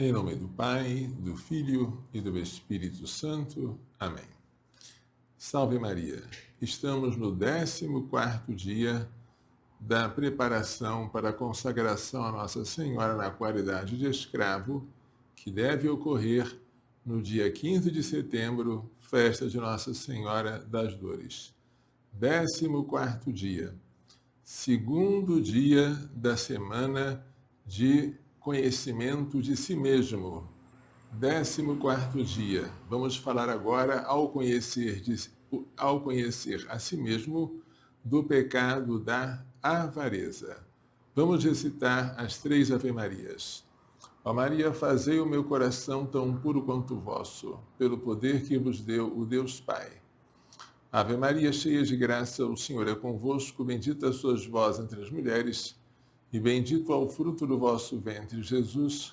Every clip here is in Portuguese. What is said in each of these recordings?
Em nome do Pai, do Filho e do Espírito Santo. Amém. Salve Maria! Estamos no 14º dia da preparação para a consagração a Nossa Senhora na qualidade de escravo, que deve ocorrer no dia 15 de setembro, festa de Nossa Senhora das Dores. 14º dia, segundo dia da semana de conhecimento de si mesmo. 14º dia. Vamos falar agora, ao conhecer a si mesmo, do pecado da avareza. Vamos recitar as 3 Ave-Marias. Ó Maria, fazei o meu coração tão puro quanto o vosso, pelo poder que vos deu o Deus Pai. Ave Maria, cheia de graça, o Senhor é convosco, bendita sois vós entre as mulheres, e bendito é o fruto do vosso ventre, Jesus.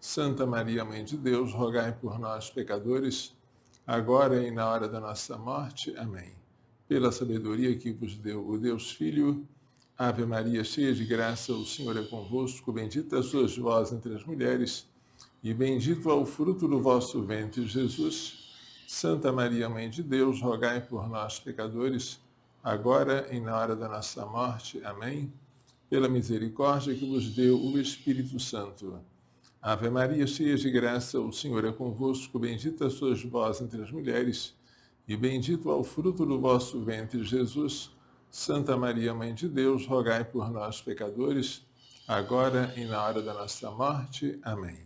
Santa Maria, Mãe de Deus, rogai por nós, pecadores, agora e na hora da nossa morte. Amém. Pela sabedoria que vos deu o Deus Filho, Ave Maria, cheia de graça, o Senhor é convosco, bendita sois vós entre as mulheres, e bendito é o fruto do vosso ventre, Jesus. Santa Maria, Mãe de Deus, rogai por nós, pecadores, agora e na hora da nossa morte. Amém. Pela misericórdia que vos deu o Espírito Santo. Ave Maria, cheia de graça, o Senhor é convosco, bendita sois vós entre as mulheres, e bendito é o fruto do vosso ventre, Jesus. Santa Maria, Mãe de Deus, rogai por nós, pecadores, agora e na hora da nossa morte. Amém.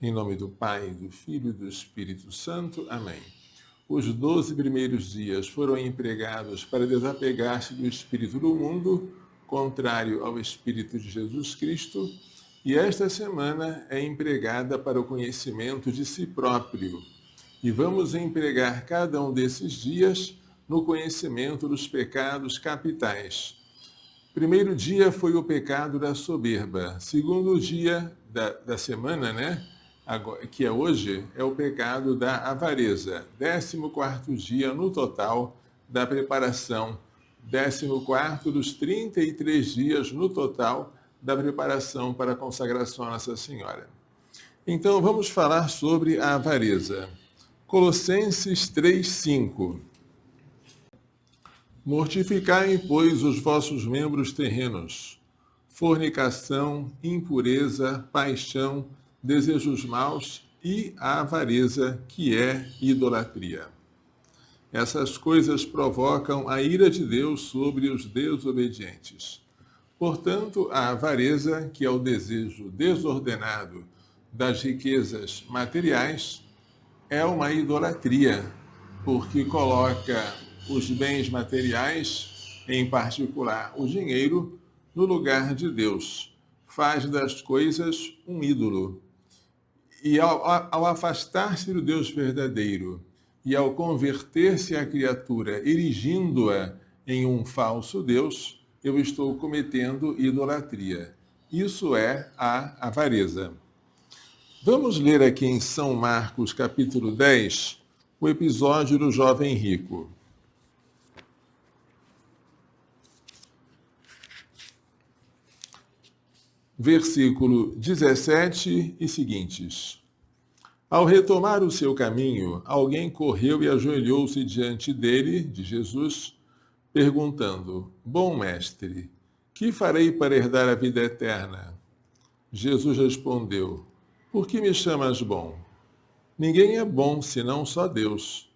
Em nome do Pai, do Filho e do Espírito Santo. Amém. Os 12 primeiros dias foram empregados para desapegar-se do espírito do mundo, contrário ao Espírito de Jesus Cristo, e esta semana é empregada para o conhecimento de si próprio. E vamos empregar cada um desses dias no conhecimento dos pecados capitais. Primeiro dia foi o pecado da soberba. Segundo dia da semana, que é hoje, é o pecado da avareza. 14º dia no total da preparação. 14º dos 33 dias no total da preparação para a consagração a Nossa Senhora. Então, vamos falar sobre a avareza. Colossenses 3:5. Mortificai, pois, os vossos membros terrenos: fornicação, impureza, paixão, desejos maus e a avareza, que é idolatria. Essas coisas provocam a ira de Deus sobre os desobedientes. Portanto, a avareza, que é o desejo desordenado das riquezas materiais, é uma idolatria, porque coloca os bens materiais, em particular o dinheiro, no lugar de Deus. Faz das coisas um ídolo. E ao afastar-se do Deus verdadeiro e ao converter-se a criatura, erigindo-a em um falso Deus, eu estou cometendo idolatria. Isso é a avareza. Vamos ler aqui em São Marcos, capítulo 10, o episódio do jovem rico. Versículo 17 e seguintes. Ao retomar o seu caminho, alguém correu e ajoelhou-se diante dele, de Jesus, perguntando: Bom mestre, que farei para herdar a vida eterna? Jesus respondeu: Por que me chamas bom? Ninguém é bom senão só Deus.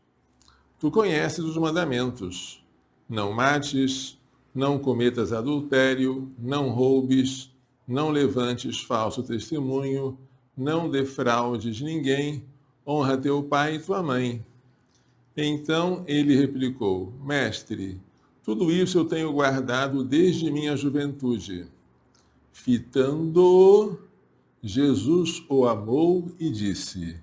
Tu conheces os mandamentos: não mates, não cometas adultério, não roubes, não levantes falso testemunho, não defraudes ninguém, honra teu pai e tua mãe. Então ele replicou: Mestre, tudo isso eu tenho guardado desde minha juventude. Fitando-o, Jesus o amou e disse: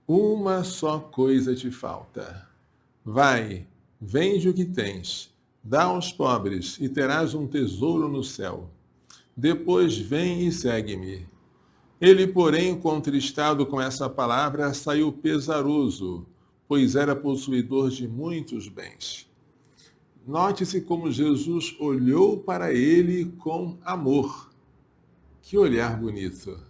Uma só coisa te falta. Vai, vende o que tens, dá aos pobres e terás um tesouro no céu. Depois vem e segue-me. Ele, porém, contristado com essa palavra, saiu pesaroso, pois era possuidor de muitos bens. Note-se como Jesus olhou para ele com amor. Que olhar bonito!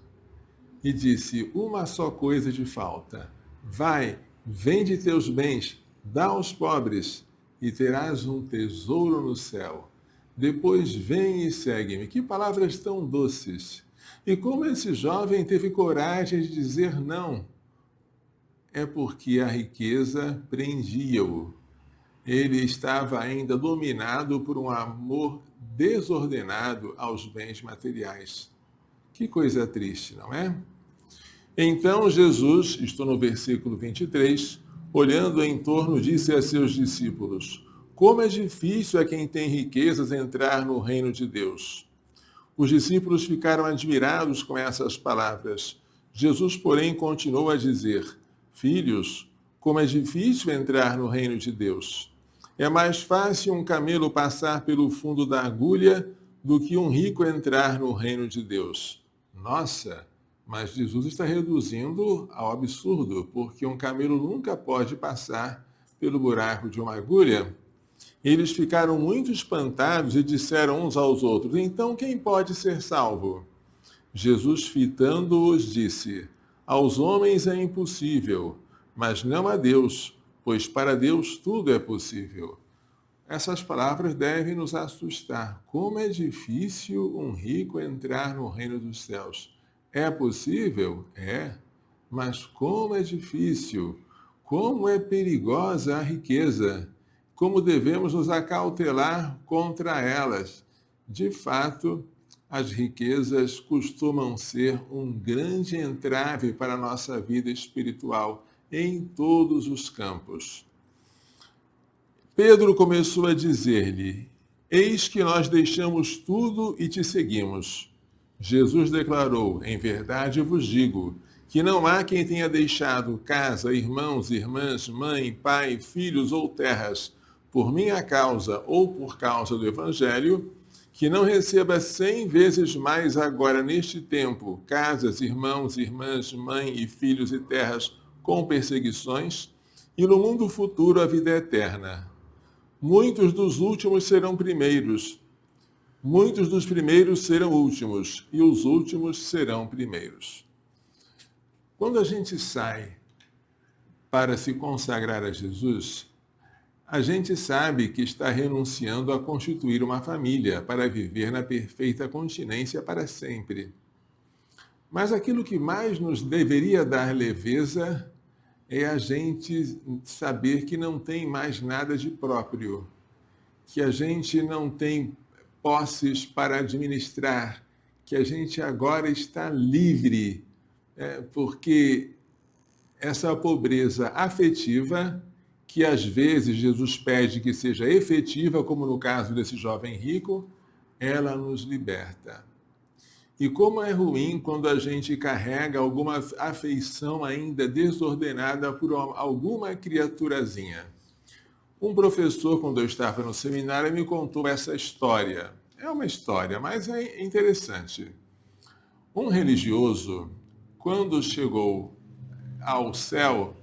e disse: uma só coisa te falta. Vai, vende teus bens, dá aos pobres, e terás um tesouro no céu. Depois vem e segue-me. Que palavras tão doces! E como esse jovem teve coragem de dizer não? É porque a riqueza prendia-o. Ele estava ainda dominado por um amor desordenado aos bens materiais. Que coisa triste, não é? Então Jesus, estou no versículo 23, olhando em torno, disse a seus discípulos: como é difícil a quem tem riquezas entrar no reino de Deus. Os discípulos ficaram admirados com essas palavras. Jesus, porém, continuou a dizer: filhos, como é difícil entrar no reino de Deus. É mais fácil um camelo passar pelo fundo da agulha do que um rico entrar no reino de Deus. Nossa, mas Jesus está reduzindo ao absurdo, porque um camelo nunca pode passar pelo buraco de uma agulha. Eles ficaram muito espantados e disseram uns aos outros: então quem pode ser salvo? Jesus, fitando-os, disse: aos homens é impossível, mas não a Deus, pois para Deus tudo é possível. Essas palavras devem nos assustar. Como é difícil um rico entrar no reino dos céus. É possível? É. Mas como é difícil, como é perigosa a riqueza, como devemos nos acautelar contra elas. De fato, as riquezas costumam ser um grande entrave para a nossa vida espiritual em todos os campos. Pedro começou a dizer-lhe: eis que nós deixamos tudo e te seguimos. Jesus declarou: em verdade vos digo, que não há quem tenha deixado casa, irmãos, irmãs, mãe, pai, filhos ou terras, por minha causa ou por causa do Evangelho, que não receba 100 vezes mais agora neste tempo, casas, irmãos, irmãs, mãe e filhos e terras com perseguições, e no mundo futuro a vida eterna. Muitos dos últimos serão primeiros, muitos dos primeiros serão últimos, e os últimos serão primeiros. Quando a gente sai para se consagrar a Jesus, a gente sabe que está renunciando a constituir uma família para viver na perfeita continência para sempre. Mas aquilo que mais nos deveria dar leveza é a gente saber que não tem mais nada de próprio, que a gente não tem posses para administrar, que a gente agora está livre, porque essa pobreza afetiva, que às vezes Jesus pede que seja efetiva, como no caso desse jovem rico, ela nos liberta. E como é ruim quando a gente carrega alguma afeição ainda desordenada por alguma criaturazinha. Um professor, quando eu estava no seminário, me contou essa história. É uma história, mas é interessante. Um religioso, quando chegou ao céu,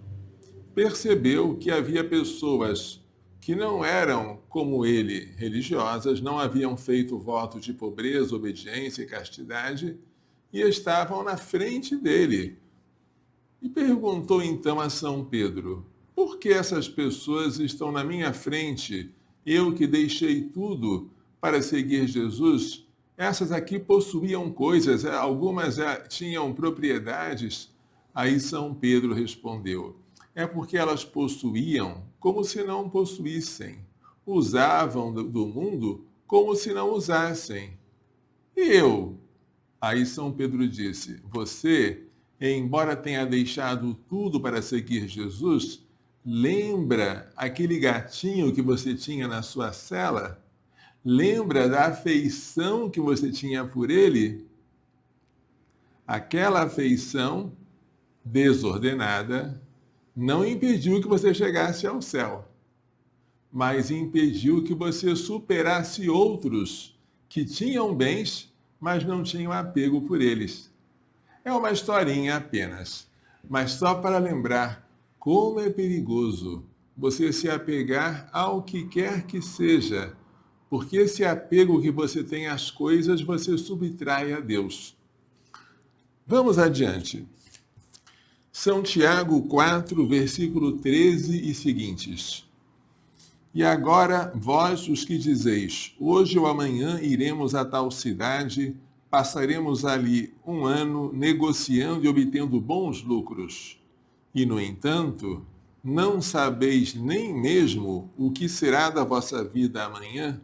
percebeu que havia pessoas que não eram como ele, religiosas, não haviam feito voto de pobreza, obediência e castidade, e estavam na frente dele. E perguntou então a São Pedro: por que essas pessoas estão na minha frente, eu que deixei tudo para seguir Jesus? Essas aqui possuíam coisas, algumas tinham propriedades. Aí São Pedro respondeu: é porque elas possuíam como se não possuíssem, usavam do mundo como se não usassem. E eu? Aí São Pedro disse: você, embora tenha deixado tudo para seguir Jesus, lembra aquele gatinho que você tinha na sua cela? Lembra da afeição que você tinha por ele? Aquela afeição desordenada não impediu que você chegasse ao céu, mas impediu que você superasse outros que tinham bens, mas não tinham apego por eles. É uma historinha apenas, mas só para lembrar como é perigoso você se apegar ao que quer que seja, porque esse apego que você tem às coisas, você subtrai a Deus. Vamos adiante. São Tiago 4, versículo 13 e seguintes. E agora, vós os que dizeis, hoje ou amanhã iremos a tal cidade, passaremos ali um ano negociando e obtendo bons lucros. E, no entanto, não sabeis nem mesmo o que será da vossa vida amanhã?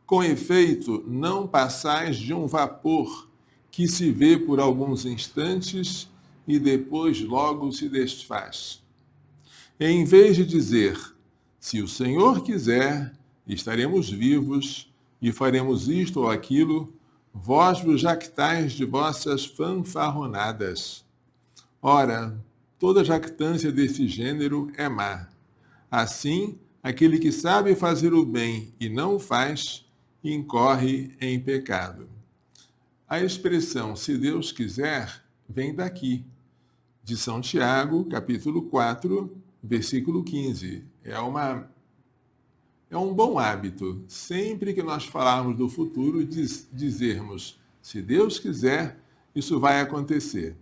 Com efeito, não passais de um vapor que se vê por alguns instantes e depois logo se desfaz. Em vez de dizer, se o Senhor quiser, estaremos vivos e faremos isto ou aquilo, vós vos jactais de vossas fanfarronadas. Ora, toda jactância desse gênero é má. Assim, aquele que sabe fazer o bem e não o faz, incorre em pecado. A expressão se Deus quiser vem daqui, de São Tiago, capítulo 4, versículo 15. É um bom hábito, sempre que nós falarmos do futuro, dizermos, se Deus quiser, isso vai acontecer.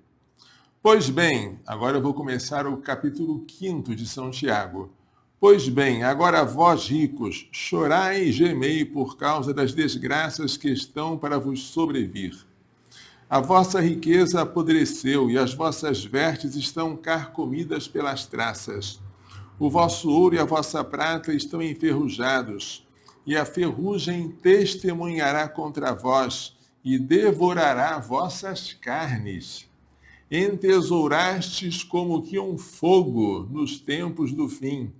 Pois bem, agora eu vou começar o capítulo 5 de São Tiago. Pois bem, agora vós ricos, chorai e gemei por causa das desgraças que estão para vos sobrevir. A vossa riqueza apodreceu e as vossas vestes estão carcomidas pelas traças. O vosso ouro e a vossa prata estão enferrujados, e a ferrugem testemunhará contra vós e devorará vossas carnes. Entesourastes como que um fogo nos tempos do fim.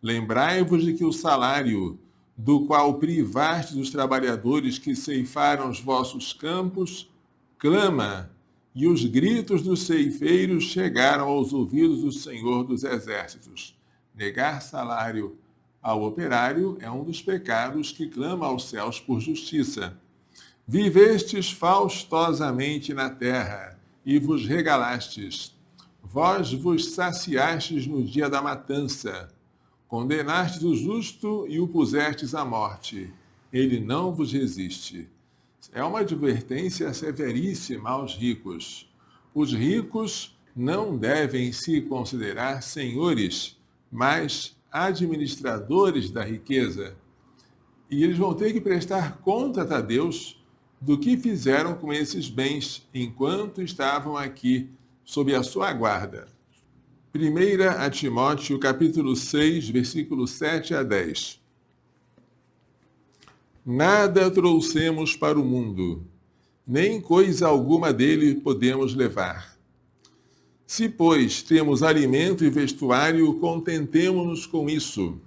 Lembrai-vos de que o salário, do qual privastes os trabalhadores que ceifaram os vossos campos, clama, e os gritos dos ceifeiros chegaram aos ouvidos do Senhor dos Exércitos. Negar salário ao operário é um dos pecados que clama aos céus por justiça. Vivestes faustosamente na terra, e vos regalastes. Vós vos saciastes no dia da matança. Condenastes o justo e o pusestes à morte. Ele não vos resiste. É uma advertência severíssima aos ricos. Os ricos não devem se considerar senhores, mas administradores da riqueza. E eles vão ter que prestar conta a Deus do que fizeram com esses bens enquanto estavam aqui sob a sua guarda. 1 a Timóteo, capítulo 6, versículos 7 a 10. Nada trouxemos para o mundo, nem coisa alguma dele podemos levar. Se, pois, temos alimento e vestuário, contentemo-nos com isso.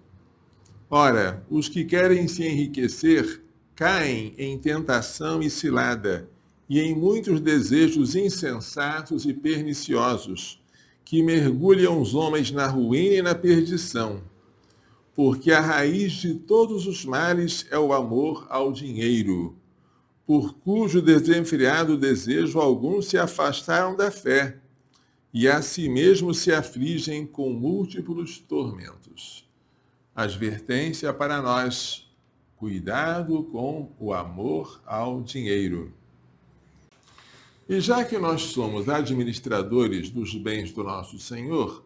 Ora, os que querem se enriquecer caem em tentação e cilada, e em muitos desejos insensatos e perniciosos, que mergulham os homens na ruína e na perdição. Porque a raiz de todos os males é o amor ao dinheiro, por cujo desenfreado desejo alguns se afastaram da fé, e a si mesmos se afligem com múltiplos tormentos. Advertência para nós: cuidado com o amor ao dinheiro. E já que nós somos administradores dos bens do nosso Senhor,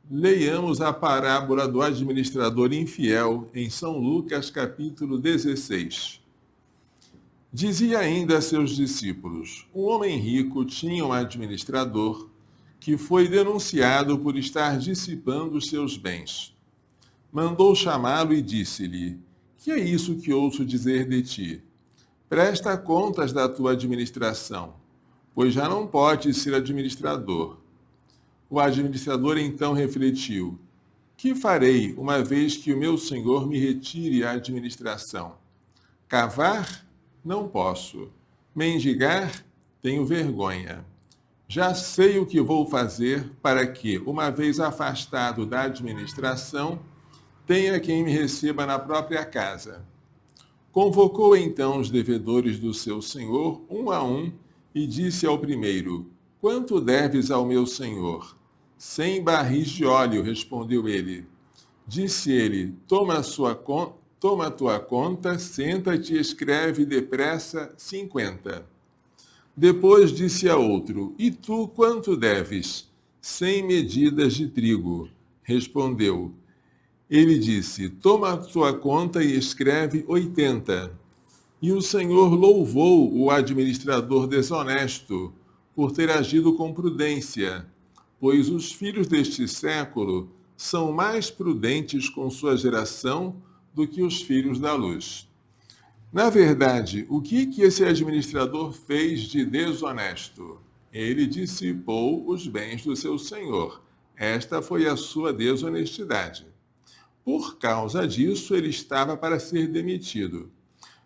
leiamos a parábola do administrador infiel em São Lucas, capítulo 16. Dizia ainda a seus discípulos: um homem rico tinha um administrador que foi denunciado por estar dissipando os seus bens. Mandou chamá-lo e disse-lhe: que é isso que ouço dizer de ti? Presta contas da tua administração, pois já não podes ser administrador. O administrador então refletiu: que farei, uma vez que o meu senhor me retire a administração? Cavar? Não posso. Mendigar? Tenho vergonha. Já sei o que vou fazer para que, uma vez afastado da administração, tenha quem me receba na própria casa. Convocou então os devedores do seu senhor, um a um, e disse ao primeiro: quanto deves ao meu senhor? 100 barris de óleo, respondeu ele. Disse ele: toma a tua conta, senta-te e escreve depressa 50. Depois disse a outro: E tu quanto deves? 100 medidas de trigo. Respondeu. Ele disse: Toma a tua conta e escreve 80. E o Senhor louvou o administrador desonesto por ter agido com prudência, pois os filhos deste século são mais prudentes com sua geração do que os filhos da luz. Na verdade, o que esse administrador fez de desonesto? Ele dissipou os bens do seu senhor. Esta foi a sua desonestidade. Por causa disso, ele estava para ser demitido.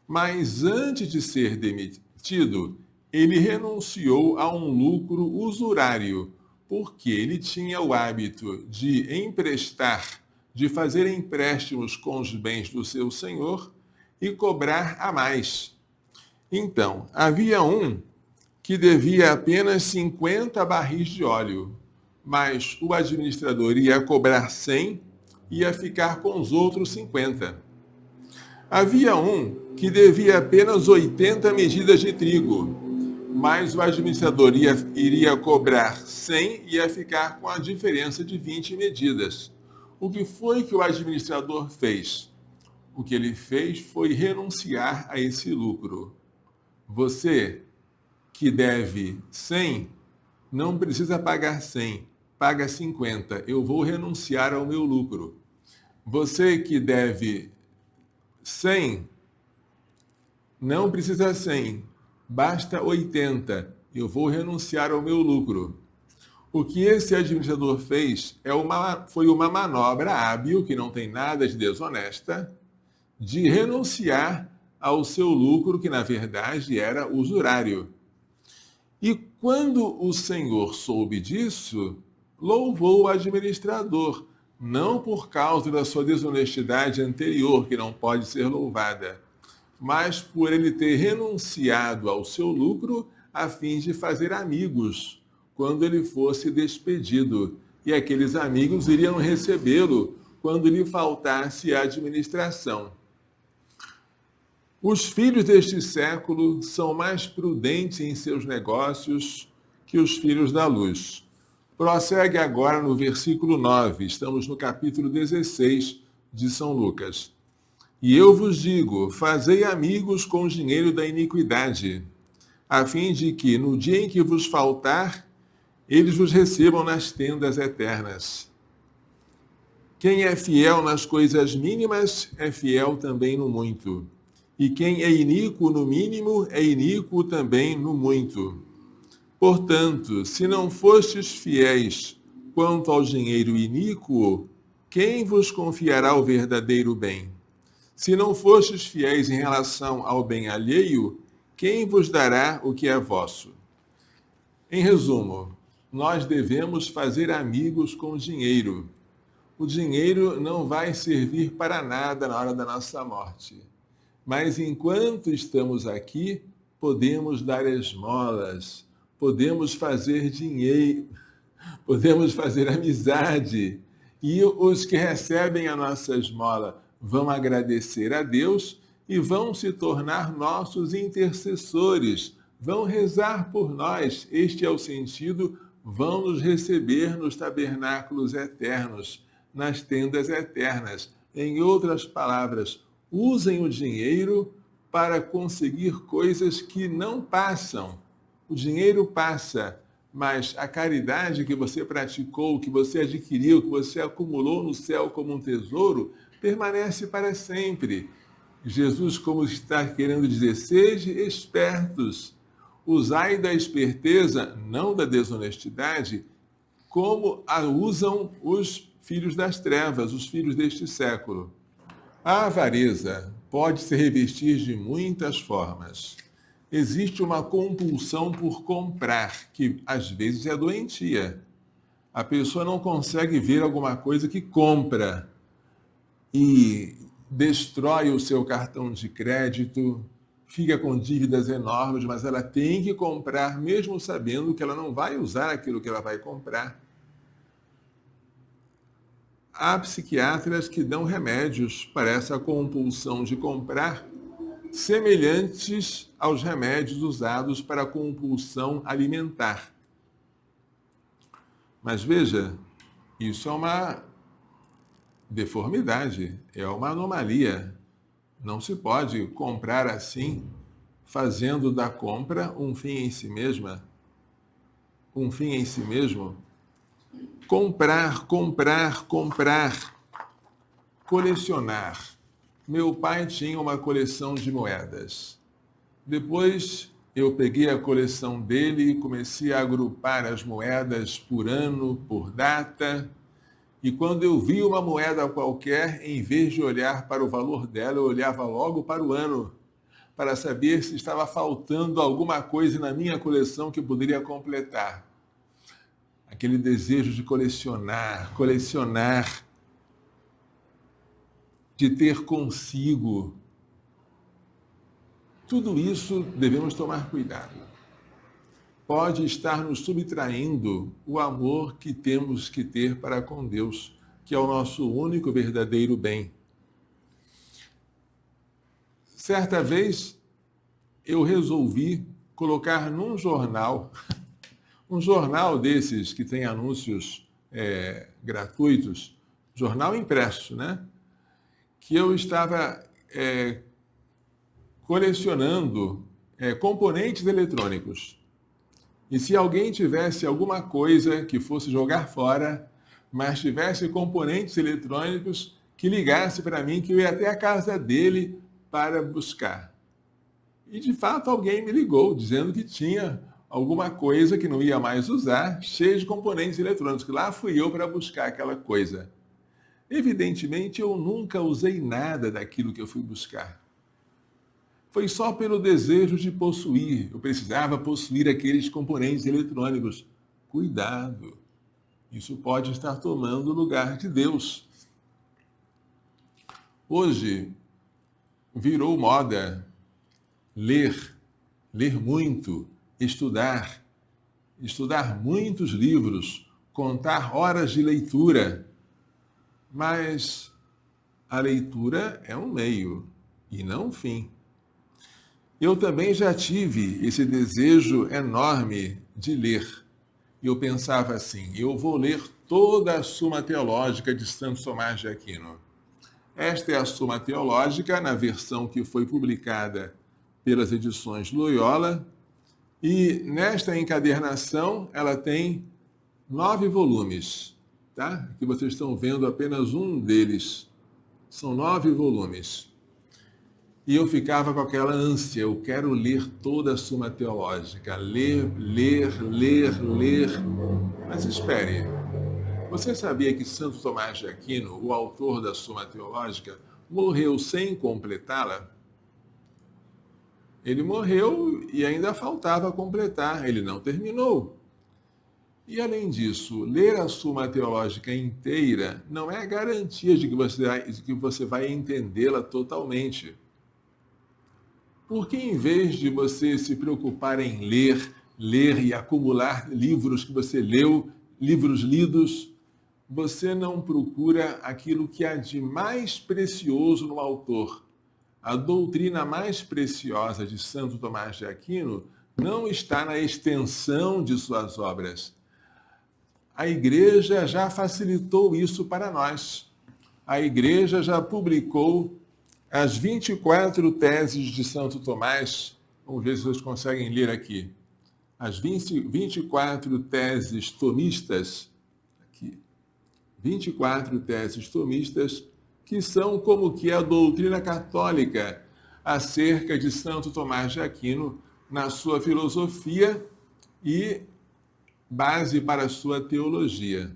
Mas antes de ser demitido, ele renunciou a um lucro usurário, porque ele tinha o hábito de emprestar, de fazer empréstimos com os bens do seu senhor e cobrar a mais. Então, havia um que devia apenas 50 barris de óleo, mas o administrador ia cobrar 100 e ia ficar com os outros 50. Havia um que devia apenas 80 medidas de trigo, mas o administrador iria cobrar 100 e ia ficar com a diferença de 20 medidas. O que foi que o administrador fez? O que ele fez foi renunciar a esse lucro. Você que deve 100, não precisa pagar 100, paga 50. Eu vou renunciar ao meu lucro. Você que deve 100, não precisa 100, basta 80. Eu vou renunciar ao meu lucro. O que esse administrador fez foi uma manobra hábil, que não tem nada de desonesta, de renunciar ao seu lucro, que na verdade era usurário. E quando o Senhor soube disso, louvou o administrador, não por causa da sua desonestidade anterior, que não pode ser louvada, mas por ele ter renunciado ao seu lucro a fim de fazer amigos quando ele fosse despedido. E aqueles amigos iriam recebê-lo quando lhe faltasse a administração. Os filhos deste século são mais prudentes em seus negócios que os filhos da luz. Prossegue agora no versículo 9, estamos no capítulo 16 de São Lucas. E eu vos digo, fazei amigos com o dinheiro da iniquidade, a fim de que, no dia em que vos faltar, eles vos recebam nas tendas eternas. Quem é fiel nas coisas mínimas, é fiel também no muito. E quem é iníquo no mínimo, é iníquo também no muito. Portanto, se não fostes fiéis quanto ao dinheiro iníquo, quem vos confiará o verdadeiro bem? Se não fostes fiéis em relação ao bem alheio, quem vos dará o que é vosso? Em resumo, nós devemos fazer amigos com o dinheiro. O dinheiro não vai servir para nada na hora da nossa morte. Mas enquanto estamos aqui, podemos dar esmolas, podemos fazer dinheiro, podemos fazer amizade. E os que recebem a nossa esmola vão agradecer a Deus e vão se tornar nossos intercessores, vão rezar por nós. Este é o sentido, vão nos receber nos tabernáculos eternos, nas tendas eternas. Em outras palavras, usem o dinheiro para conseguir coisas que não passam. O dinheiro passa, mas a caridade que você praticou, que você adquiriu, que você acumulou no céu como um tesouro, permanece para sempre. Jesus, como está querendo dizer, sede espertos, usai da esperteza, não da desonestidade, como a usam os filhos das trevas, os filhos deste século. A avareza pode se revestir de muitas formas. Existe uma compulsão por comprar, que às vezes é doentia. A pessoa não consegue ver alguma coisa que compra e destrói o seu cartão de crédito, fica com dívidas enormes, mas ela tem que comprar, mesmo sabendo que ela não vai usar aquilo que ela vai comprar. Há psiquiatras que dão remédios para essa compulsão de comprar, semelhantes aos remédios usados para a compulsão alimentar. Mas veja, isso é uma deformidade, é uma anomalia. Não se pode comprar assim, fazendo da compra um fim em si mesma. Um fim em si mesmo. Comprar, comprar, comprar. Colecionar. Meu pai tinha uma coleção de moedas. Depois eu peguei a coleção dele e comecei a agrupar as moedas por ano, por data. E quando eu vi uma moeda qualquer, em vez de olhar para o valor dela, eu olhava logo para o ano, para saber se estava faltando alguma coisa na minha coleção que eu poderia completar. Aquele desejo de colecionar, colecionar, de ter consigo. Tudo isso devemos tomar cuidado. Pode estar nos subtraindo o amor que temos que ter para com Deus, que é o nosso único verdadeiro bem. Certa vez, eu resolvi colocar num jornal, um jornal desses que tem anúncios gratuitos, jornal impresso, né? Que eu estava colecionando componentes eletrônicos. E se alguém tivesse alguma coisa que fosse jogar fora, mas tivesse componentes eletrônicos, que ligasse para mim, que eu ia até a casa dele para buscar. E de fato alguém me ligou, dizendo que tinha alguma coisa que não ia mais usar, cheia de componentes eletrônicos. Lá fui eu para buscar aquela coisa. Evidentemente, eu nunca usei nada daquilo que eu fui buscar. Foi só pelo desejo de possuir. Eu precisava possuir aqueles componentes eletrônicos. Cuidado! Isso pode estar tomando o lugar de Deus. Hoje, virou moda ler muito, estudar muitos livros, contar horas de leitura. Mas a leitura é um meio e não um fim. Eu também já tive esse desejo enorme de ler. Eu pensava assim, eu vou ler toda a Suma Teológica de Santo Tomás de Aquino. Esta é a Suma Teológica, na versão que foi publicada pelas edições Loyola, e nesta encadernação ela tem 9 volumes, tá? Aqui vocês estão vendo apenas um deles. São 9 volumes. E eu ficava com aquela ânsia, eu quero ler toda a Suma Teológica, ler. Mas espere, você sabia que Santo Tomás de Aquino, o autor da Suma Teológica, morreu sem completá-la? Ele morreu e ainda faltava completar, ele não terminou. E além disso, ler a Suma Teológica inteira não é garantia de que você vai entendê-la totalmente. Porque em vez de você se preocupar em ler e acumular livros que você leu, livros lidos, você não procura aquilo que há de mais precioso no autor. A doutrina mais preciosa de Santo Tomás de Aquino não está na extensão de suas obras. A Igreja já facilitou isso para nós. A Igreja já publicou as 24 teses de Santo Tomás. Vamos ver se vocês conseguem ler aqui. As 24 teses tomistas, aqui. 24 teses tomistas, que são como que a doutrina católica acerca de Santo Tomás de Aquino na sua filosofia e base para a sua teologia.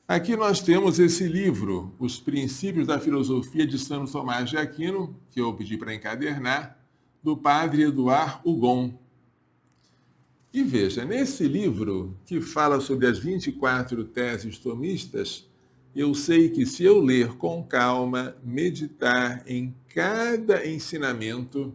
Aqui nós temos esse livro, Os Princípios da Filosofia de Santo Tomás de Aquino, que eu pedi para encadernar, do padre Eduard Hugon. E veja, nesse livro, que fala sobre as 24 teses tomistas, eu sei que se eu ler com calma, meditar em cada ensinamento,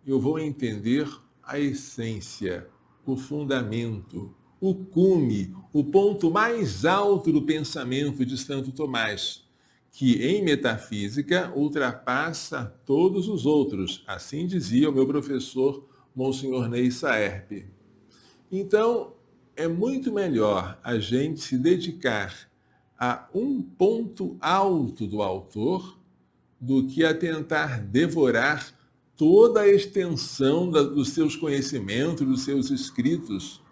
eu vou entender a essência, o fundamento, o cume, o ponto mais alto do pensamento de Santo Tomás, que em metafísica ultrapassa todos os outros. Assim dizia o meu professor, Monsenhor Ney Saerpe. Então, é muito melhor a gente se dedicar a um ponto alto do autor do que a tentar devorar toda a extensão dos seus conhecimentos, dos seus escritos.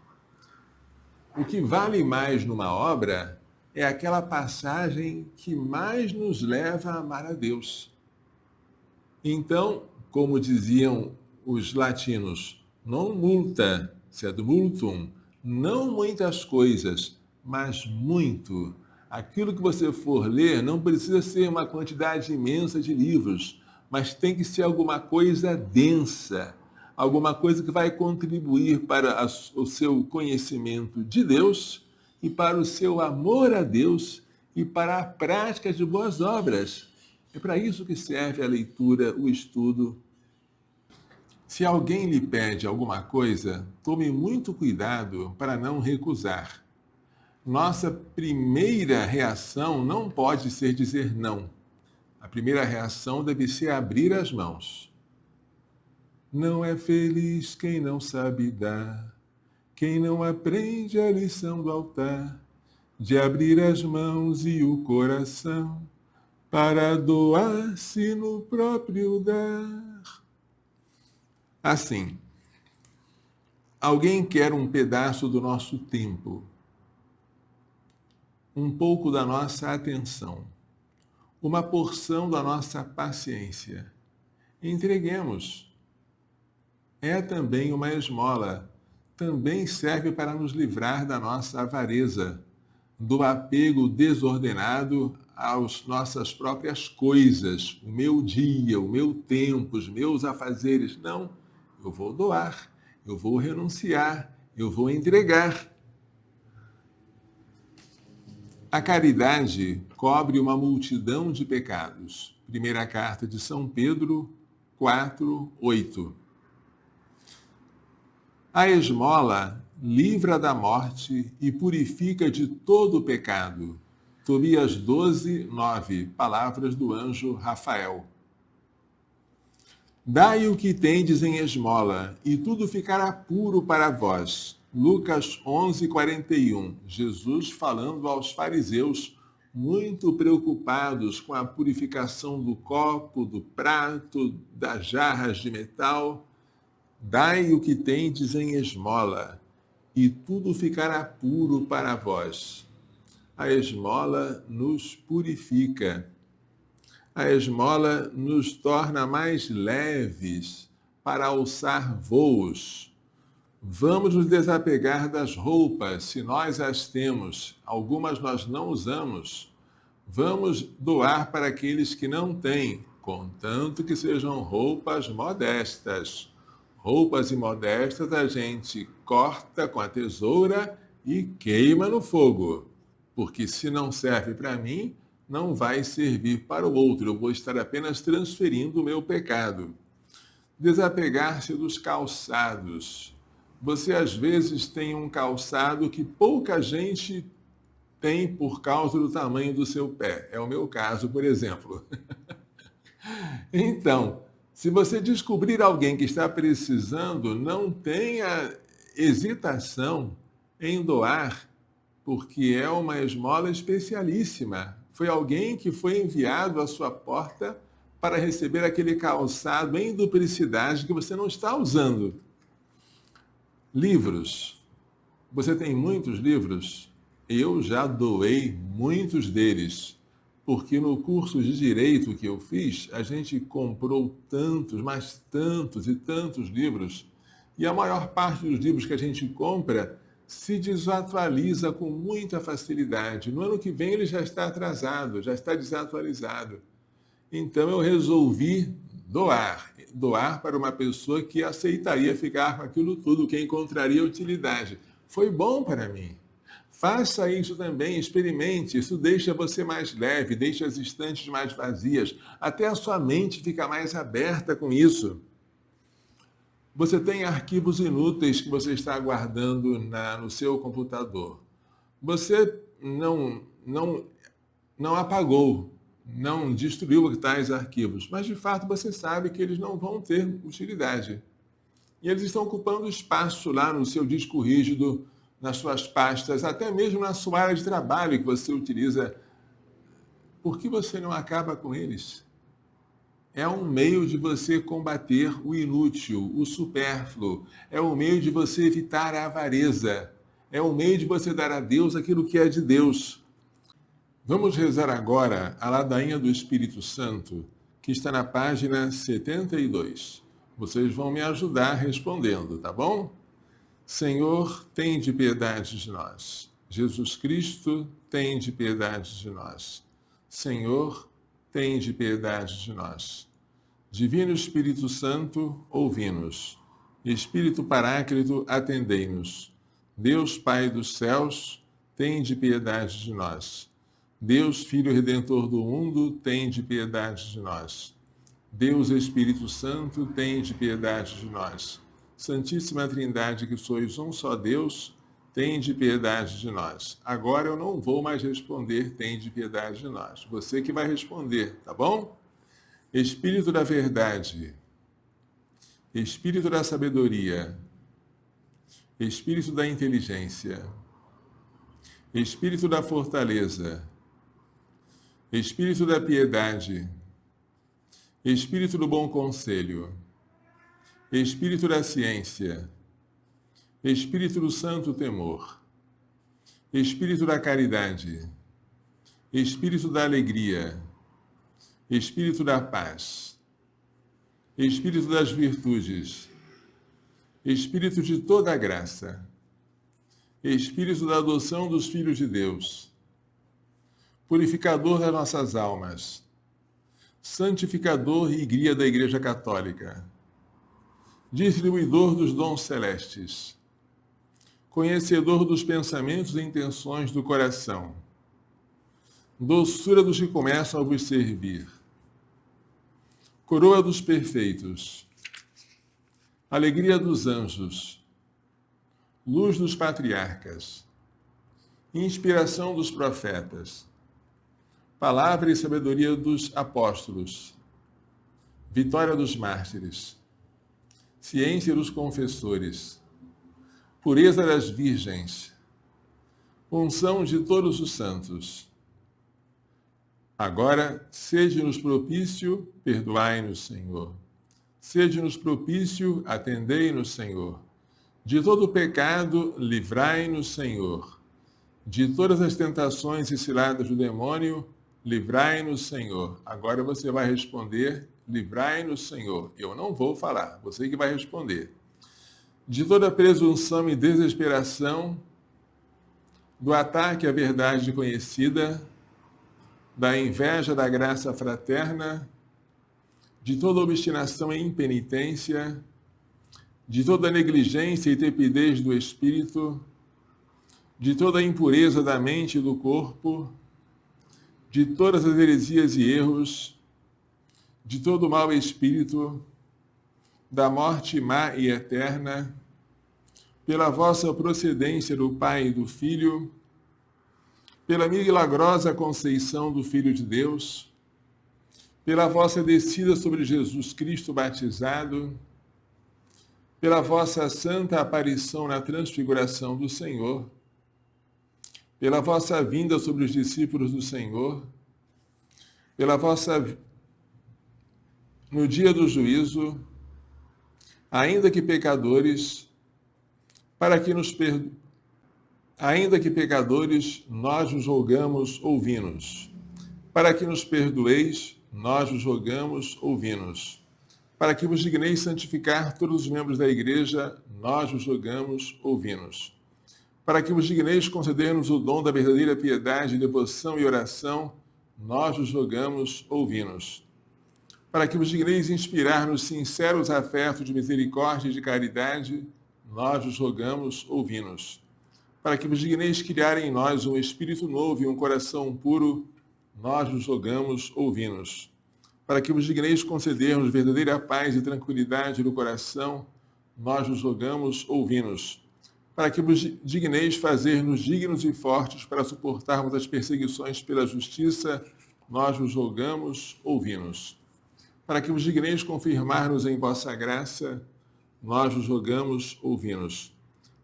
O que vale mais numa obra é aquela passagem que mais nos leva a amar a Deus. Então, como diziam os latinos, non multa, sed multum, não muitas coisas, mas muito. Aquilo que você for ler não precisa ser uma quantidade imensa de livros, mas tem que ser alguma coisa densa, alguma coisa que vai contribuir para o seu conhecimento de Deus e para o seu amor a Deus e para a prática de boas obras. É para isso que serve a leitura, o estudo. Se alguém lhe pede alguma coisa, tome muito cuidado para não recusar. Nossa primeira reação não pode ser dizer não. A primeira reação deve ser abrir as mãos. Não é feliz quem não sabe dar, quem não aprende a lição do altar, de abrir as mãos e o coração, para doar-se no próprio dar. Assim, alguém quer um pedaço do nosso tempo, um pouco da nossa atenção, uma porção da nossa paciência. Entreguemos. É também uma esmola, também serve para nos livrar da nossa avareza, do apego desordenado às nossas próprias coisas, o meu dia, o meu tempo, os meus afazeres. Não, eu vou doar, eu vou renunciar, eu vou entregar. A caridade cobre uma multidão de pecados. Primeira carta de São Pedro 4:8. A esmola livra da morte e purifica de todo o pecado. Tobias 12:9, palavras do anjo Rafael. Dai o que tendes em esmola, e tudo ficará puro para vós. Lucas 11:41, Jesus falando aos fariseus, muito preocupados com a purificação do copo, do prato, das jarras de metal. Dai o que tendes em esmola, e tudo ficará puro para vós. A esmola nos purifica. A esmola nos torna mais leves para alçar voos. Vamos nos desapegar das roupas, se nós as temos. Algumas nós não usamos. Vamos doar para aqueles que não têm, contanto que sejam roupas modestas. Roupas imodestas a gente corta com a tesoura e queima no fogo. Porque se não serve para mim, não vai servir para o outro. Eu vou estar apenas transferindo o meu pecado. Desapegar-se dos calçados. Você às vezes tem um calçado que pouca gente tem por causa do tamanho do seu pé. É o meu caso, por exemplo. Então, se você descobrir alguém que está precisando, não tenha hesitação em doar, porque é uma esmola especialíssima. Foi alguém que foi enviado à sua porta para receber aquele calçado em duplicidade que você não está usando. Livros. Você tem muitos livros? Eu já doei muitos deles, porque no curso de Direito que eu fiz, a gente comprou tantos, mas tantos e tantos livros, e a maior parte dos livros que a gente compra se desatualiza com muita facilidade. No ano que vem ele já está atrasado, já está desatualizado. Então eu resolvi doar para uma pessoa que aceitaria ficar com aquilo tudo, que encontraria utilidade. Foi bom para mim. Faça isso também, experimente. Isso deixa você mais leve, deixa as estantes mais vazias. Até a sua mente fica mais aberta com isso. Você tem arquivos inúteis que você está guardando no seu computador. Você não apagou, não destruiu tais arquivos, mas de fato você sabe que eles não vão ter utilidade. E eles estão ocupando espaço lá no seu disco rígido, nas suas pastas, até mesmo na sua área de trabalho que você utiliza. Por que você não acaba com eles? É um meio de você combater o inútil, o supérfluo. É um meio de você evitar a avareza. É um meio de você dar a Deus aquilo que é de Deus. Vamos rezar agora a ladainha do Espírito Santo, que está na página 72. Vocês vão me ajudar respondendo, tá bom? Senhor, tende piedade de nós. Jesus Cristo, tende piedade de nós. Senhor, tende piedade de nós. Divino Espírito Santo, ouvi-nos. Espírito Paráclito, atendei-nos. Deus Pai dos céus, tende piedade de nós. Deus Filho Redentor do mundo, tende piedade de nós. Deus Espírito Santo, tende piedade de nós. Santíssima Trindade, que sois um só Deus, tende piedade de nós. Agora eu não vou mais responder, tende piedade de nós. Você que vai responder, tá bom? Espírito da verdade, Espírito da sabedoria, Espírito da inteligência, Espírito da fortaleza, Espírito da piedade, Espírito do bom conselho, Espírito da ciência, Espírito do santo temor, Espírito da caridade, Espírito da alegria, Espírito da paz, Espírito das virtudes, Espírito de toda a graça, Espírito da adoção dos filhos de Deus, purificador das nossas almas, santificador e guia da Igreja Católica, distribuidor dos dons celestes, conhecedor dos pensamentos e intenções do coração, doçura dos que começam a vos servir, coroa dos perfeitos, alegria dos anjos, luz dos patriarcas, inspiração dos profetas, palavra e sabedoria dos apóstolos, vitória dos mártires, ciência dos confessores, pureza das virgens, unção de todos os santos. Agora, sede-nos propício, perdoai-nos, Senhor. Sede-nos propício, atendei-nos, Senhor. De todo pecado, livrai-nos, Senhor. De todas as tentações e ciladas do demônio, livrai-nos, Senhor. Agora você vai responder, livrai-nos, Senhor. Eu não vou falar, você que vai responder. De toda presunção e desesperação, do ataque à verdade conhecida, da inveja da graça fraterna, de toda obstinação e impenitência, de toda negligência e tepidez do espírito, de toda impureza da mente e do corpo, de todas as heresias e erros, de todo mau espírito, da morte má e eterna, pela vossa procedência do Pai e do Filho, pela milagrosa conceição do Filho de Deus, pela vossa descida sobre Jesus Cristo batizado, pela vossa santa aparição na transfiguração do Senhor, pela vossa vinda sobre os discípulos do Senhor, pela vossa no dia do juízo, ainda que pecadores, para que nos ainda que pecadores, nós vos rogamos, ouvi-nos. Para que nos perdoeis, nós vos rogamos, ouvi-nos. Para que vos digneis santificar todos os membros da Igreja, nós vos rogamos, ouvi-nos. Para que vos digneis conceder-nos o dom da verdadeira piedade, devoção e oração, nós vos rogamos, ouvi-nos. Para que vos digneis inspirar-nos sinceros afetos de misericórdia e de caridade, nós vos rogamos, ouvi-nos. Para que vos digneis criar em nós um espírito novo e um coração puro, nós vos rogamos, ouvi-nos. Para que vos digneis conceder-nos verdadeira paz e tranquilidade no coração, nós vos rogamos, ouvi-nos. Para que vos digneis fazer-nos dignos e fortes para suportarmos as perseguições pela justiça, nós vos rogamos, ouvi-nos. Para que vos digneis confirmar-nos em vossa graça, nós vos rogamos, ouvi-nos.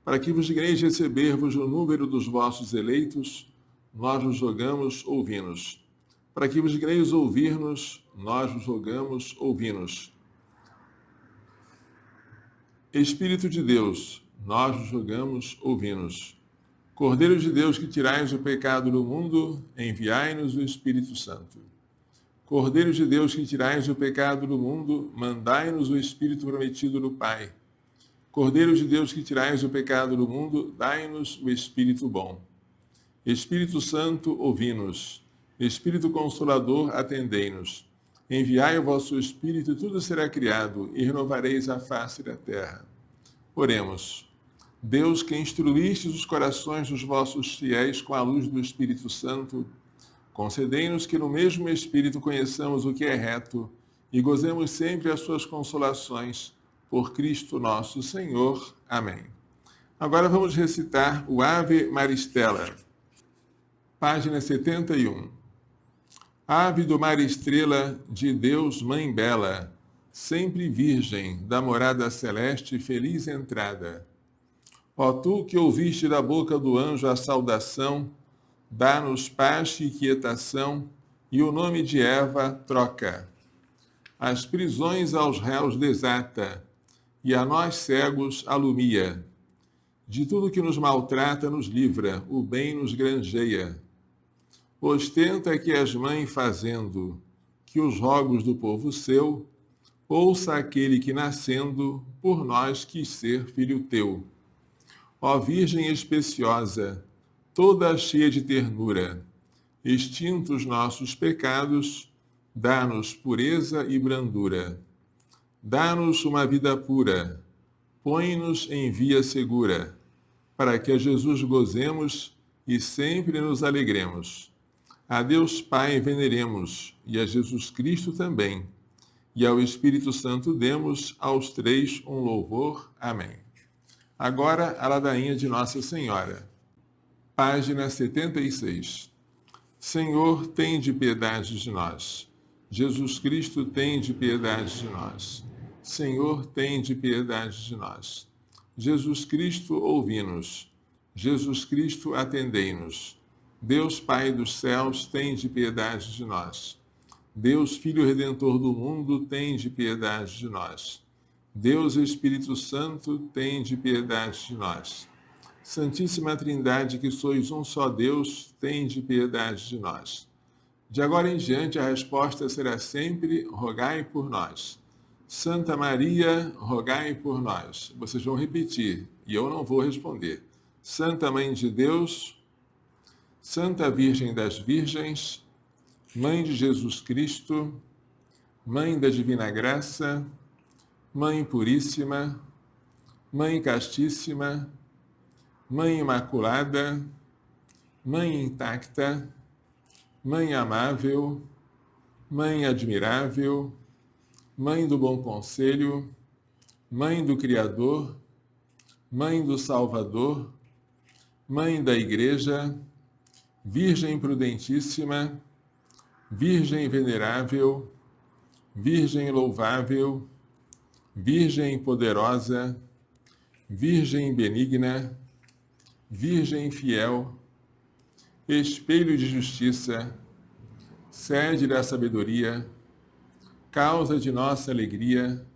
Para que vos digneis receber-vos no número dos vossos eleitos, nós vos rogamos, ouvi-nos. Para que vos digneis ouvir-nos, nós vos rogamos, ouvi-nos. Espírito de Deus, nós vos rogamos, ouvi-nos. Cordeiro de Deus, que tirais o pecado do mundo, enviai-nos o Espírito Santo. Cordeiro de Deus, que tirais o pecado do mundo, mandai-nos o Espírito prometido do Pai. Cordeiro de Deus, que tirais o pecado do mundo, dai-nos o Espírito bom. Espírito Santo, ouvi-nos. Espírito Consolador, atendei-nos. Enviai o vosso Espírito e tudo será criado, e renovareis a face da terra. Oremos. Deus, que instruístes os corações dos vossos fiéis com a luz do Espírito Santo, concedei-nos que no mesmo Espírito conheçamos o que é reto e gozemos sempre as suas consolações. Por Cristo nosso Senhor. Amém. Agora vamos recitar o Ave Maristela. Página 71. Ave do mar estrela, de Deus mãe bela, sempre virgem, da morada celeste feliz entrada. Ó tu que ouviste da boca do anjo a saudação, dá-nos paz e quietação, e o nome de Eva troca. As prisões aos réus desata, e a nós cegos alumia. De tudo que nos maltrata nos livra, o bem nos granjeia. Ostenta que és mãe fazendo, que os rogos do povo seu, ouça aquele que nascendo, por nós quis ser filho teu. Ó Virgem especiosa, toda cheia de ternura, extintos nossos pecados, dá-nos pureza e brandura. Dá-nos uma vida pura, põe-nos em via segura, para que a Jesus gozemos e sempre nos alegremos. A Deus Pai veneremos, e a Jesus Cristo também, e ao Espírito Santo demos aos três um louvor. Amém. Agora, a ladainha de Nossa Senhora. Página 76. Senhor, tende piedade de nós. Jesus Cristo, tende piedade de nós. Senhor, tende piedade de nós. Jesus Cristo, ouvi-nos. Jesus Cristo, atendei-nos. Deus Pai dos céus, tende piedade de nós. Deus Filho Redentor do mundo, tende piedade de nós. Deus Espírito Santo, tende piedade de nós. Santíssima Trindade, que sois um só Deus, tende piedade de nós. De agora em diante, a resposta será sempre: rogai por nós. Santa Maria, rogai por nós. Vocês vão repetir, e eu não vou responder. Santa Mãe de Deus, Santa Virgem das Virgens, Mãe de Jesus Cristo, Mãe da Divina Graça, Mãe Puríssima, Mãe Castíssima, Mãe Imaculada, Mãe Intacta, Mãe Amável, Mãe Admirável, Mãe do Bom Conselho, Mãe do Criador, Mãe do Salvador, Mãe da Igreja, Virgem Prudentíssima, Virgem Venerável, Virgem Louvável, Virgem Poderosa, Virgem Benigna, Virgem Fiel, Espelho de Justiça, Sede da Sabedoria, Causa de nossa alegria,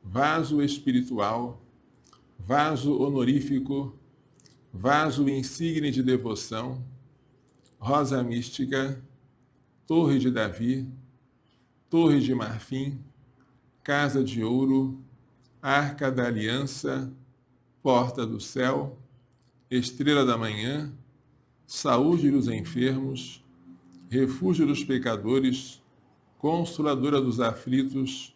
Vaso espiritual, Vaso honorífico, Vaso insigne de devoção, Rosa mística, Torre de Davi, Torre de marfim, Casa de ouro, Arca da aliança, Porta do céu, Estrela da manhã, Saúde dos enfermos, Refúgio dos pecadores, Consoladora dos aflitos,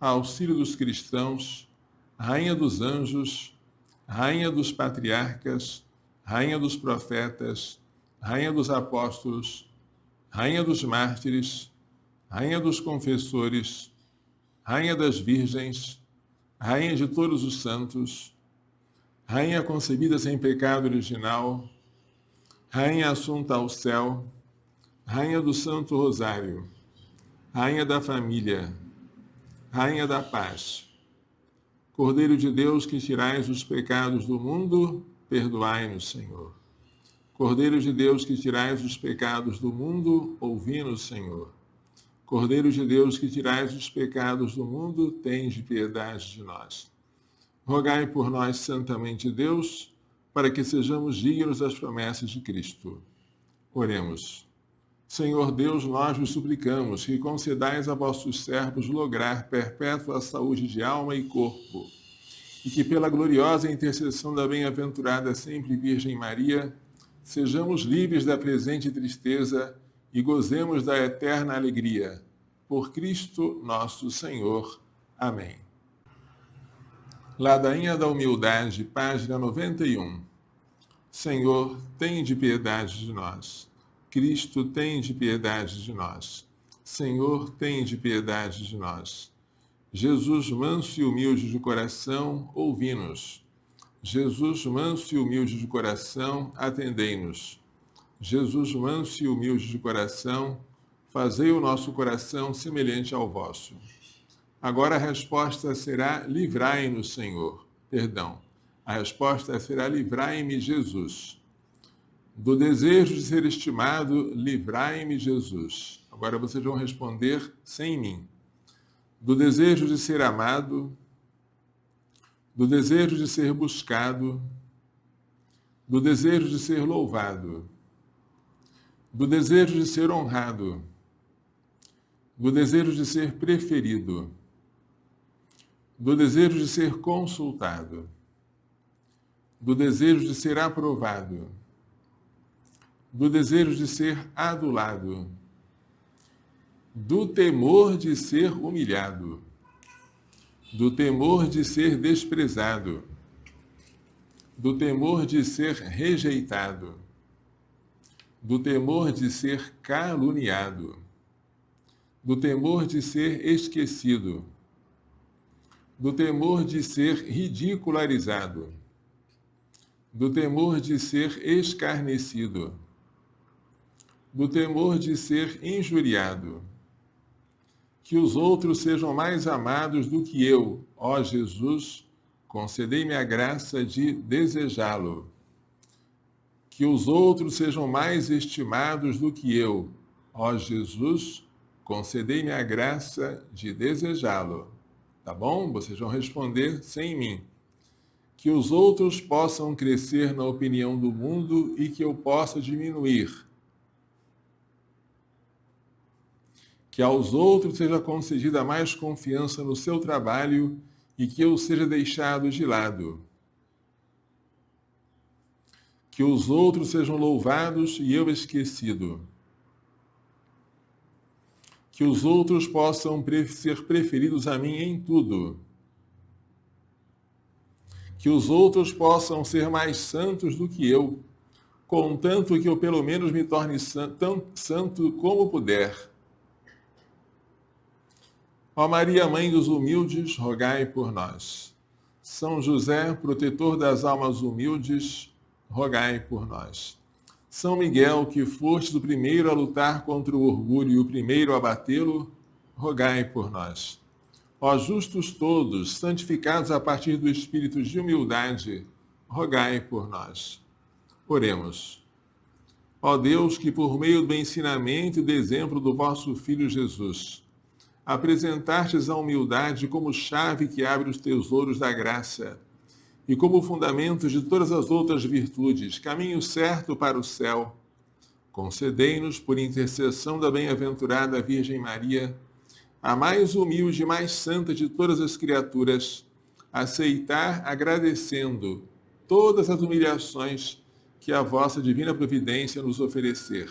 Auxílio dos cristãos, Rainha dos anjos, Rainha dos patriarcas, Rainha dos profetas, Rainha dos apóstolos, Rainha dos mártires, Rainha dos confessores, Rainha das virgens, Rainha de todos os santos, Rainha concebida sem pecado original, Rainha assunta ao céu, Rainha do Santo Rosário, Rainha da Família, Rainha da Paz, Cordeiro de Deus que tirais os pecados do mundo, perdoai-nos, Senhor. Cordeiro de Deus que tirais os pecados do mundo, ouvi-nos, Senhor. Cordeiro de Deus que tirais os pecados do mundo, tende piedade de nós. Rogai por nós, santamente Deus, para que sejamos dignos das promessas de Cristo. Oremos. Senhor Deus, nós vos suplicamos que concedais a vossos servos lograr perpétua saúde de alma e corpo, e que pela gloriosa intercessão da bem-aventurada sempre Virgem Maria, sejamos livres da presente tristeza e gozemos da eterna alegria. Por Cristo nosso Senhor. Amém. Ladainha da Humildade, página 91. Senhor, tende piedade de nós. Cristo, tende piedade de nós. Senhor, tende piedade de nós. Jesus, manso e humilde de coração, ouvi-nos. Jesus, manso e humilde de coração, atendei-nos. Jesus, manso e humilde de coração, fazei o nosso coração semelhante ao vosso. Agora a resposta será: livrai-nos, Senhor. Perdão. A resposta será: livrai-me, Jesus. Do desejo de ser estimado, livrai-me, Jesus. Agora vocês vão responder sem mim. Do desejo de ser amado, do desejo de ser buscado, do desejo de ser louvado, do desejo de ser honrado, do desejo de ser preferido, do desejo de ser consultado, do desejo de ser aprovado, do desejo de ser adulado, do temor de ser humilhado, do temor de ser desprezado, do temor de ser rejeitado, do temor de ser caluniado, do temor de ser esquecido, do temor de ser ridicularizado, do temor de ser escarnecido, do temor de ser injuriado. Que os outros sejam mais amados do que eu, ó Jesus, concedei-me a graça de desejá-lo. Que os outros sejam mais estimados do que eu, ó Jesus, concedei-me a graça de desejá-lo. Tá bom? Vocês vão responder sem mim. Que os outros possam crescer na opinião do mundo e que eu possa diminuir. Que aos outros seja concedida mais confiança no seu trabalho e que eu seja deixado de lado. Que os outros sejam louvados e eu esquecido. Que os outros possam ser preferidos a mim em tudo. Que os outros possam ser mais santos do que eu, contanto que eu pelo menos me torne tão santo como puder. Ó Maria, Mãe dos humildes, rogai por nós. São José, protetor das almas humildes, rogai por nós. São Miguel, que fostes o primeiro a lutar contra o orgulho e o primeiro a batê-lo, rogai por nós. Ó justos todos, santificados a partir do espírito de humildade, rogai por nós. Oremos. Ó Deus, que por meio do ensinamento e do exemplo do vosso Filho Jesus, apresentastes a humildade como chave que abre os tesouros da graça e como fundamento de todas as outras virtudes, caminho certo para o céu. Concedei-nos, por intercessão da bem-aventurada Virgem Maria, a mais humilde e mais santa de todas as criaturas, aceitar agradecendo todas as humilhações que a vossa divina providência nos oferecer.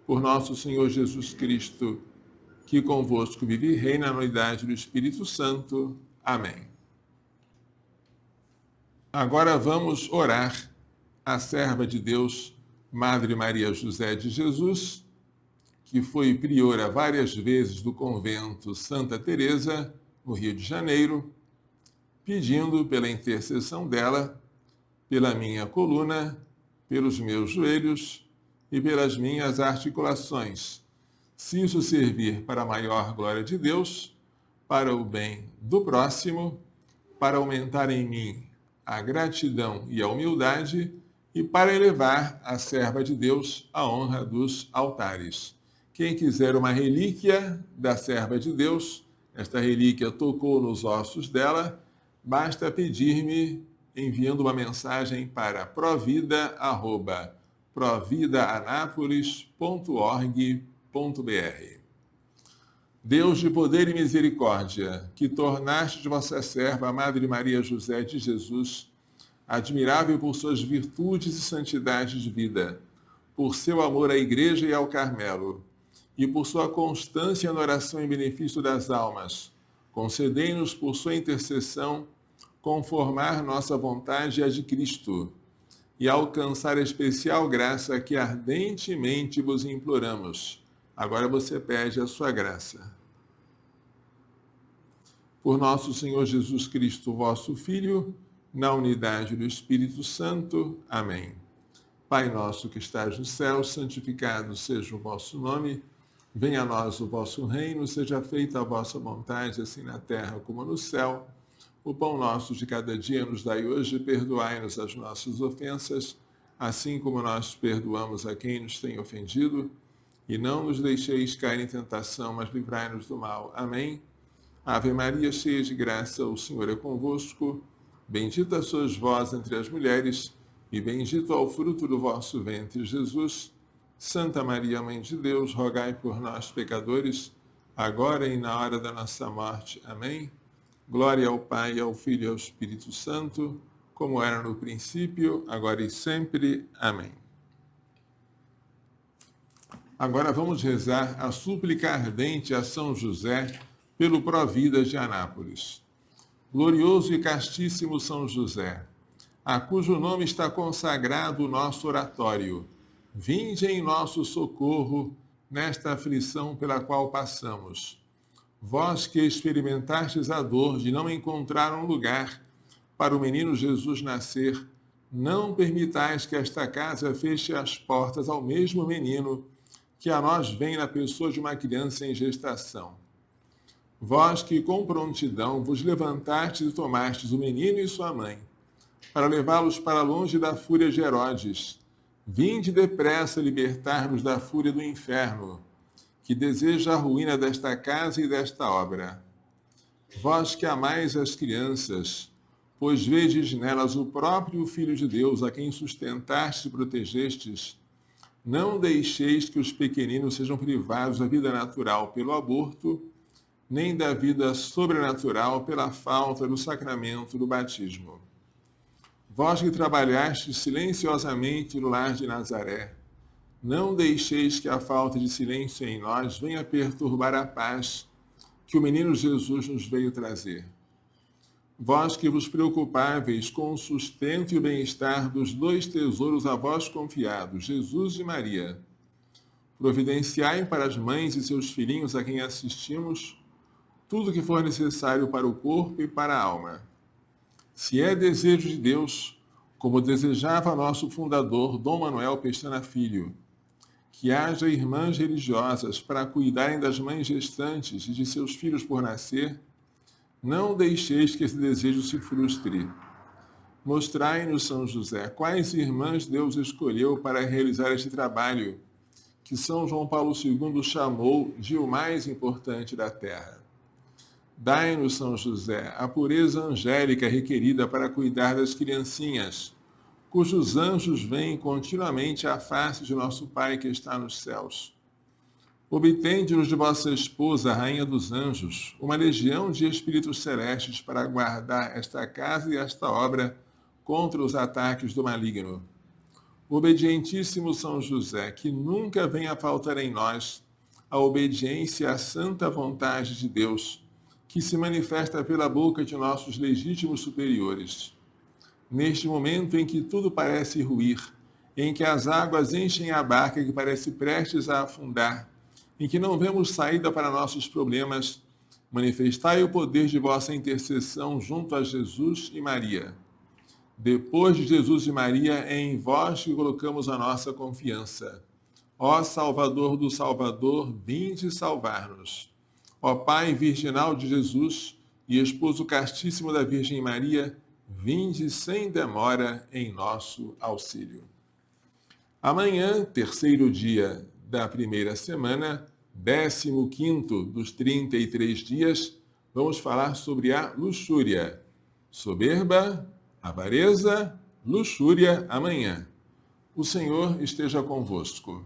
Por nosso Senhor Jesus Cristo, que convosco vive e reina na unidade do Espírito Santo. Amém. Agora vamos orar à serva de Deus, Madre Maria José de Jesus, que foi priora várias vezes do convento Santa Teresa, no Rio de Janeiro, pedindo pela intercessão dela, pela minha coluna, pelos meus joelhos e pelas minhas articulações. Se isso servir para a maior glória de Deus, para o bem do próximo, para aumentar em mim a gratidão e a humildade, e para elevar a serva de Deus à honra dos altares. Quem quiser uma relíquia da serva de Deus, esta relíquia tocou nos ossos dela, basta pedir-me enviando uma mensagem para provida@providaanapolis.org.br. Deus de poder e misericórdia, que tornaste de vossa serva a Madre Maria José de Jesus, admirável por suas virtudes e santidade de vida, por seu amor à Igreja e ao Carmelo, e por sua constância na oração em benefício das almas, concedei-nos por sua intercessão conformar nossa vontade à de Cristo e alcançar a especial graça que ardentemente vos imploramos. Agora você pede a sua graça. Por nosso Senhor Jesus Cristo, vosso Filho, na unidade do Espírito Santo. Amém. Pai nosso que estás no céu, santificado seja o vosso nome. Venha a nós o vosso reino, seja feita a vossa vontade, assim na terra como no céu. O pão nosso de cada dia nos dai hoje, perdoai-nos as nossas ofensas, assim como nós perdoamos a quem nos tem ofendido. E não nos deixeis cair em tentação, mas livrai-nos do mal. Amém. Ave Maria, cheia de graça, o Senhor é convosco. Bendita sois vós entre as mulheres, e bendito é o fruto do vosso ventre, Jesus. Santa Maria, Mãe de Deus, rogai por nós, pecadores, agora e na hora da nossa morte. Amém. Glória ao Pai, ao Filho e ao Espírito Santo, como era no princípio, agora e sempre. Amém. Agora vamos rezar a súplica ardente a São José pelo Provida de Anápolis. Glorioso e castíssimo São José, a cujo nome está consagrado o nosso oratório, vinde em nosso socorro nesta aflição pela qual passamos. Vós que experimentastes a dor de não encontrar um lugar para o menino Jesus nascer, não permitais que esta casa feche as portas ao mesmo menino que a nós vem na pessoa de uma criança em gestação. Vós que com prontidão vos levantastes e tomastes o menino e sua mãe, para levá-los para longe da fúria de Herodes, vinde depressa libertar-nos da fúria do inferno, que deseja a ruína desta casa e desta obra. Vós que amais as crianças, pois vedes nelas o próprio Filho de Deus, a quem sustentastes e protegestes, não deixeis que os pequeninos sejam privados da vida natural pelo aborto, nem da vida sobrenatural pela falta do sacramento do batismo. Vós que trabalhastes silenciosamente no lar de Nazaré, não deixeis que a falta de silêncio em nós venha perturbar a paz que o menino Jesus nos veio trazer. Vós que vos preocupáveis com o sustento e o bem-estar dos dois tesouros a vós confiados, Jesus e Maria, providenciai para as mães e seus filhinhos a quem assistimos tudo que for necessário para o corpo e para a alma. Se é desejo de Deus, como desejava nosso fundador, Dom Manuel Pestana Filho, que haja irmãs religiosas para cuidarem das mães gestantes e de seus filhos por nascer, não deixeis que esse desejo se frustre. Mostrai-nos, São José, quais irmãs Deus escolheu para realizar este trabalho, que São João Paulo II chamou de o mais importante da terra. Dai-nos, São José, a pureza angélica requerida para cuidar das criancinhas, cujos anjos veem continuamente a face de nosso Pai que está nos céus. Obtende-nos de vossa esposa, a Rainha dos Anjos, uma legião de espíritos celestes para guardar esta casa e esta obra contra os ataques do maligno. Obedientíssimo São José, que nunca venha faltar em nós a obediência à santa vontade de Deus, que se manifesta pela boca de nossos legítimos superiores. Neste momento em que tudo parece ruir, em que as águas enchem a barca que parece prestes a afundar, em que não vemos saída para nossos problemas, manifestai o poder de vossa intercessão junto a Jesus e Maria. Depois de Jesus e Maria, é em vós que colocamos a nossa confiança. Ó Salvador do Salvador, vinde salvar-nos. Ó Pai virginal de Jesus e Esposo castíssimo da Virgem Maria, vinde sem demora em nosso auxílio. Amanhã, terceiro dia da primeira semana, 15º dos 33 dias, vamos falar sobre a luxúria. Soberba, avareza, luxúria amanhã. O Senhor esteja convosco.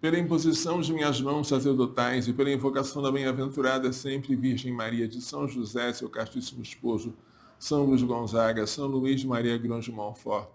Pela imposição de minhas mãos sacerdotais e pela invocação da bem-aventurada sempre Virgem Maria de São José, seu castíssimo esposo, São Luís Gonzaga, São Luís de Maria Grão de Montfort,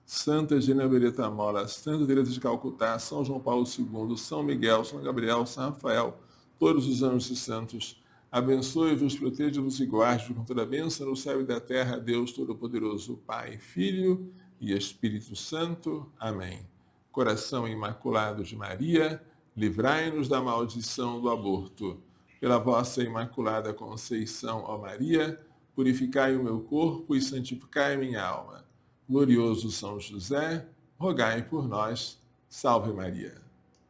Santa Genevieve Mola, Santa Teresa de Calcutá, São João Paulo II, São Miguel, São Gabriel, São Rafael, todos os anjos e santos, abençoe-vos, proteja-vos e guarde-vos com toda a bênção no céu e da terra, Deus Todo-Poderoso, Pai, Filho e Espírito Santo. Amém. Coração Imaculado de Maria, livrai-nos da maldição do aborto. Pela vossa Imaculada Conceição, ó Maria, purificai o meu corpo e santificai minha alma. Glorioso São José, rogai por nós. Salve Maria.